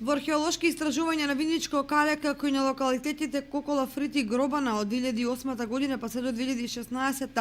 Во археолошки истражувања на Виничко кале, како и на локалитетите Кокола, Фрит и Гробана од 2008 година па се до 2016,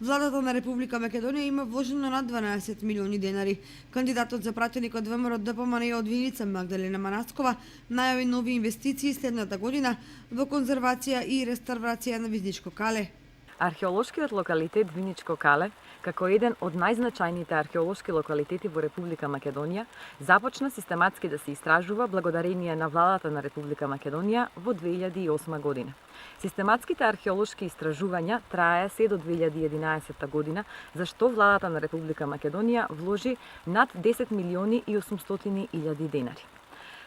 владата на Република Македонија има вложено над 12 милиони денари. Кандидатот за пратеник од ВМРО ДПМН од Виница, Магдалена Манаскова, најави нови инвестиции следната година во конзервација и реставрација на Виничко кале. Археолошкиот локалитет Виничко кале, како еден од најзначајните археолошки локалитети во Република Македонија, започна систематски да се истражува благодарение на владата на Република Македонија во 2008 година. Систематските археолошки истражувања трае се до 2011 година, зашто владата на Република Македонија вложи над 10 милиони и 800 илјади денари.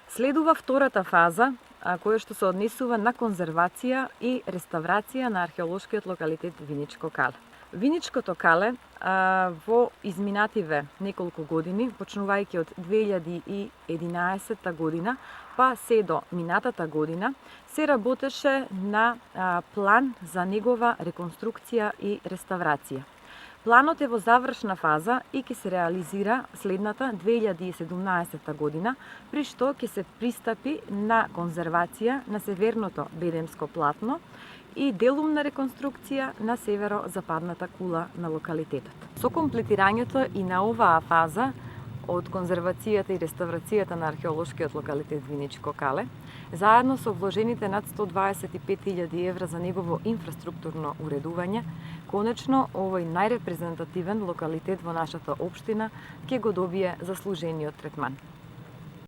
Следува втората фаза, која што се однесува на конзервација и реставрација на археолошкиот локалитет Виничко кале. Виничкото кале во изминативе неколку години, почнувајќи од 2011 година, па се до минатата година, се работеше на план за негова реконструкција и реставрација. Планот е во завршна фаза и ќе се реализира следната 2017 година, при што ќе се пристапи на конзервација на северното бедемско платно и делумна реконструкција на северо-западната кула на локалитетот. Со комплетирањето и на оваа фаза од конзервацијата и реставрацијата на археолошкиот локалитет Виничко кале, заедно со вложените над 125.000 евра за негово инфраструктурно уредување, конечно овој најрепрезентативен локалитет во нашата општина ќе го добие заслужениот третман.